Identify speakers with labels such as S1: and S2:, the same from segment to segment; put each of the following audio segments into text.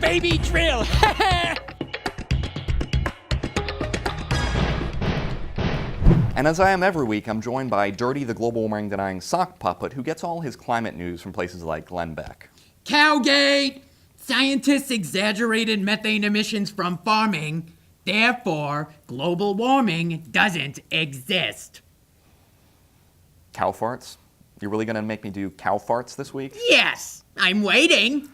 S1: baby drill.
S2: And as I am every week, I'm joined by Dirty, the global warming denying sock puppet, who gets all his climate news from places like Glenn Beck.
S1: Cowgate! Scientists exaggerated methane emissions from farming. Therefore, global warming doesn't exist.
S2: Cow farts? You're really gonna make me do cow farts this week?
S1: Yes, I'm waiting.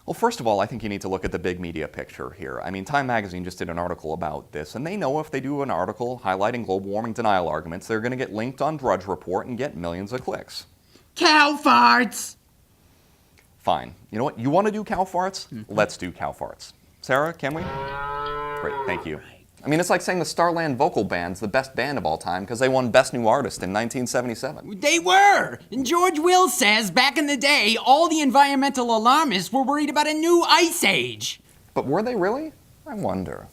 S2: Well, first of all, I think you need to look at the big media picture here. I mean, Time Magazine just did an article about this, and they know if they do an article highlighting global warming denial arguments, they're gonna get linked on Drudge Report and get millions of clicks.
S1: Cow farts!
S2: Fine. You know what? You want to do cow farts? Let's do cow farts. Sarah, can we? Great, thank you. I mean, it's like saying the Starland Vocal Band's the best band of all time because they won Best New Artist in 1977.
S1: They were! And George Will says back in the day, all the environmental alarmists were worried about a new ice age.
S2: But were they really? I wonder.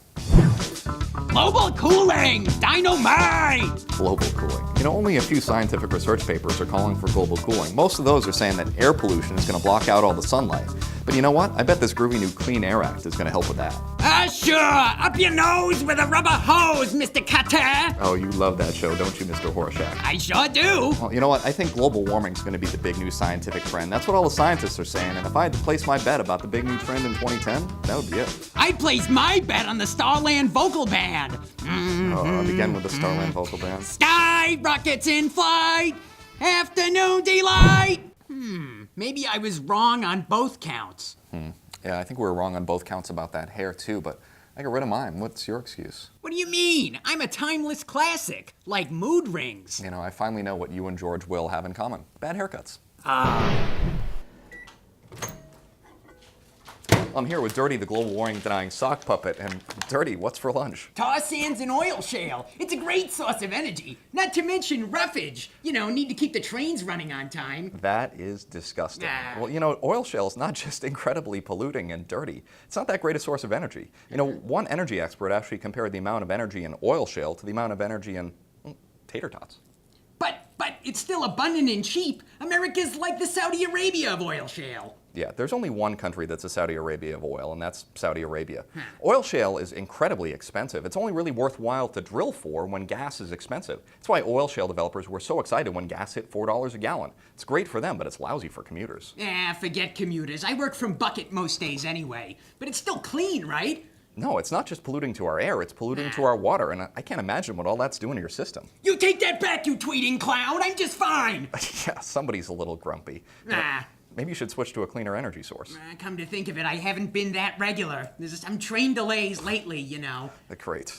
S1: Global cooling! Dynamite!
S2: Global cooling. You know, only a few scientific research papers are calling for global cooling. Most of those are saying that air pollution is going to block out all the sunlight. But you know what? I bet this groovy new Clean Air Act is going to help with that.
S1: Sure! Up your nose with a rubber hose, Mr. Cutter!
S2: Oh, you love that show, don't you, Mr. Horshack?
S1: I sure do!
S2: Well, you know what? I think global warming is going to be the big new scientific trend. That's what all the scientists are saying, and if I had to place my bet about the big new trend in 2010, that would be it.
S1: I'd place my bet on the Starland Vocal Band.
S2: Again with the Starland Vocal Band.
S1: Sky rockets in flight! Afternoon delight! Maybe I was wrong on both counts.
S2: Yeah, I think we were wrong on both counts about that hair, too, but I got rid of mine. What's your excuse?
S1: What do you mean? I'm a timeless classic, like mood rings.
S2: You know, I finally know what you and George Will have in common. Bad haircuts. I'm here with Dirty, the global warming denying sock puppet, and Dirty, what's for lunch?
S1: Tar sands and oil shale. It's a great source of energy. Not to mention roughage. You know, need to keep the trains running on time.
S2: That is disgusting. Well, you know, oil shale is not just incredibly polluting and dirty. It's not that great a source of energy. You know, one energy expert actually compared the amount of energy in oil shale to the amount of energy in tater tots.
S1: But it's still abundant and cheap. America's like the Saudi Arabia of oil shale.
S2: Yeah, there's only one country that's a Saudi Arabia of oil, and that's Saudi Arabia. Oil shale is incredibly expensive. It's only really worthwhile to drill for when gas is expensive. That's why oil shale developers were so excited when gas hit $4 a gallon. It's great for them, but it's lousy for commuters.
S1: Forget commuters. I work from bucket most days anyway. But it's still clean, right?
S2: No, it's not just polluting to our air, it's polluting to our water, and I can't imagine what all that's doing to your system.
S1: You take that back, you tweeting clown! I'm just fine!
S2: Yeah, somebody's a little grumpy. Maybe you should switch to a cleaner energy source.
S1: Come to think of it, I haven't been that regular. There's some train delays lately, you know.
S2: Great.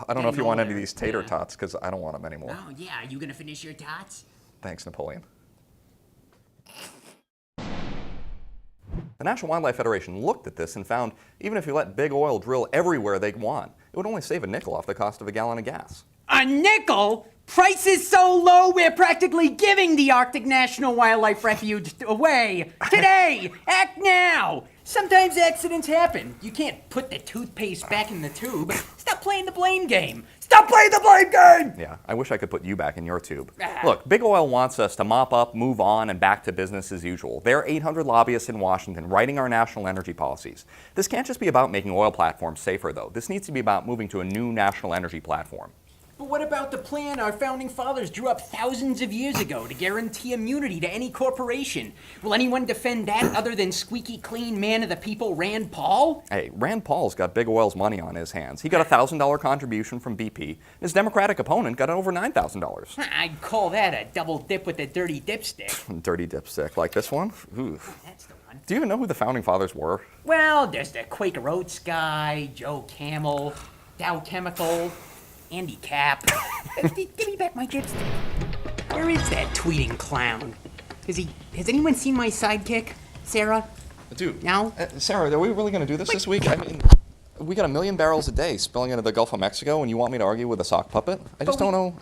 S2: I don't know if you want any of these tater tots, because I don't want them anymore.
S1: Oh, yeah. You gonna finish your tots?
S2: Thanks, Napoleon. The National Wildlife Federation looked at this and found even if you let big oil drill everywhere they want, it would only save a nickel off the cost of a gallon of gas.
S1: A nickel? Price is so low, we're practically giving the Arctic National Wildlife Refuge away. Today! Act now! Sometimes accidents happen. You can't put the toothpaste back in the tube. Stop playing the blame game. Stop playing the blame game!
S2: Yeah, I wish I could put you back in your tube. Look, big oil wants us to mop up, move on, and back to business as usual. There are 800 lobbyists in Washington writing our national energy policies. This can't just be about making oil platforms safer, though. This needs to be about moving to a new national energy platform.
S1: But what about the plan our founding fathers drew up thousands of years ago to guarantee immunity to any corporation? Will anyone defend that other than squeaky clean man of the people Rand Paul?
S2: Hey, Rand Paul's got big oil's money on his hands. He got a $1,000 contribution from BP. His Democratic opponent got over $9,000.
S1: I'd call that a double dip with a dirty dipstick.
S2: Dirty dipstick, like this one? Ooh.
S1: That's the one.
S2: Do you even know who the founding fathers were?
S1: Well, there's the Quaker Oats guy, Joe Camel, Dow Chemical, Andy Cap. Give me back my dipstick. Where is that tweeting clown? Has anyone seen my sidekick, Sarah?
S2: Dude.
S1: No?
S2: Sarah, are we really going to do this week? I mean, we got 1 million barrels a day spilling into the Gulf of Mexico, and you want me to argue with a sock puppet? I just don't know.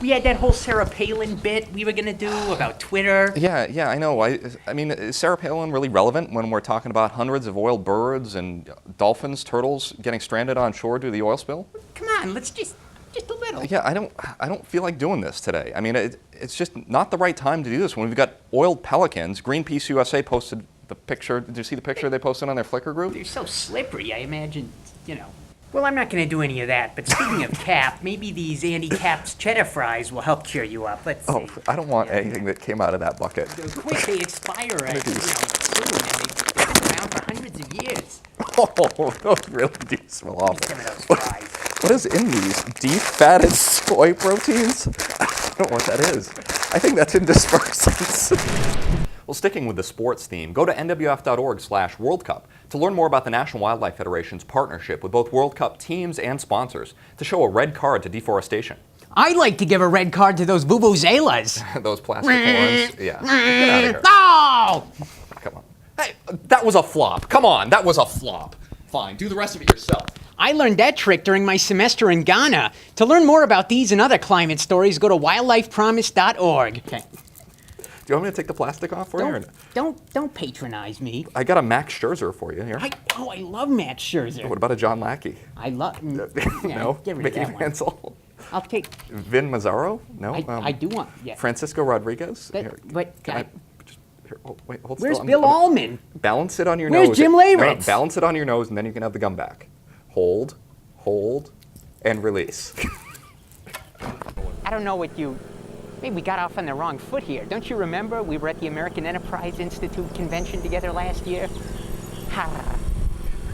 S1: We had that whole Sarah Palin bit we were going to do about Twitter.
S2: Yeah, I know. I mean, is Sarah Palin really relevant when we're talking about hundreds of oiled birds and dolphins, turtles getting stranded on shore due to the oil spill?
S1: Come on, let's just a little.
S2: Yeah, I don't feel like doing this today. I mean, it's just not the right time to do this when we've got oiled pelicans. Greenpeace USA posted The picture, did you see the picture they posted on their Flickr group?
S1: They're so slippery, I imagine, you know. Well, I'm not going to do any of that, but speaking of Cap, maybe these Andy Cap's cheddar fries will help cheer you up. Let's see.
S2: Oh, I don't want anything that came out of that bucket.
S1: They're quick, they expire, soon, and they've been around for hundreds of years.
S2: Oh, those really do smell awful.
S1: Some of those fries.
S2: What is in these? Deep fatted soy proteins? I don't know what that is. I think that's in dispersants. Well, sticking with the sports theme, go to nwf.org/World Cup to learn more about the National Wildlife Federation's partnership with both World Cup teams and sponsors to show a red card to deforestation.
S1: I'd like to give a red card to those vuvuzelas.
S2: Those plastic horns. Yeah. Get out of here.
S1: Oh!
S2: Come on. Hey, that was a flop. Come on, that was a flop. Fine, do the rest of it yourself.
S1: I learned that trick during my semester in Ghana. To learn more about these and other climate stories, go to wildlifepromise.org. Okay.
S2: Do you want me to take the plastic off for you? Or no?
S1: Don't patronize me.
S2: I got a Max Scherzer for you here.
S1: I love Max Scherzer.
S2: What about a John Lackey?
S1: I love.
S2: No?
S1: Get rid of
S2: Mickey
S1: that one.
S2: Mantle?
S1: I'll take.
S2: Vin Mazzaro? No?
S1: I do want. Yeah.
S2: Francisco Rodriguez? Here,
S1: But
S2: can I just, here, hold
S1: where's
S2: still.
S1: Bill Allman?
S2: Balance it on your
S1: Where's
S2: nose.
S1: Jim Leyritz?
S2: No, balance it on your nose, and then you can have the gum back. Hold, and release.
S1: I don't know what you. Maybe we got off on the wrong foot here. Don't you remember we were at the American Enterprise Institute convention together last year? Ha,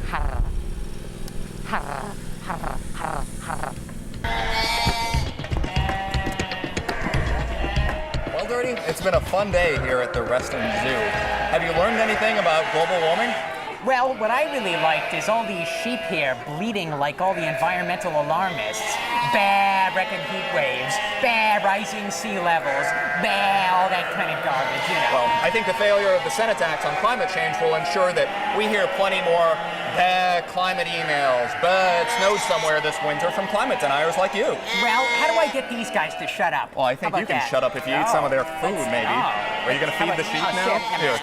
S1: ha, ha, ha, ha, ha.
S3: Well, Dirty, it's been a fun day here at the Reston Zoo. Have you learned anything about global warming?
S1: Well, what I really liked is all these sheep here bleating like all the environmental alarmists. Bah, record heat waves. Bah, rising sea levels. Bah, all that kind of garbage, you know.
S3: Well, I think the failure of the Senate tax on climate change will ensure that we hear plenty more climate emails. But it snowed somewhere this winter from climate deniers like you.
S1: Well, how do I get these guys to shut up?
S3: Well, I think you can shut up if you eat some of their food, maybe. Are you going to feed the sheep now? Here.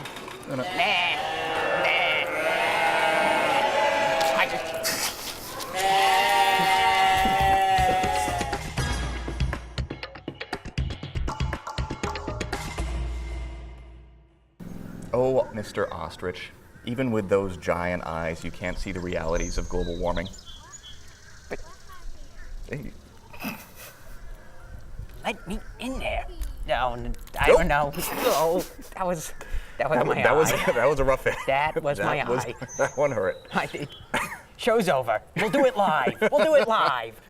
S3: Oh, Mr. Ostrich, even with those giant eyes, you can't see the realities of global warming.
S1: But
S2: Hey,
S1: let me in there. No, I don't know. Oh, that was my eye.
S3: That was a rough hit.
S1: That was my eye.
S3: That one hurt.
S1: Show's over. We'll do it live.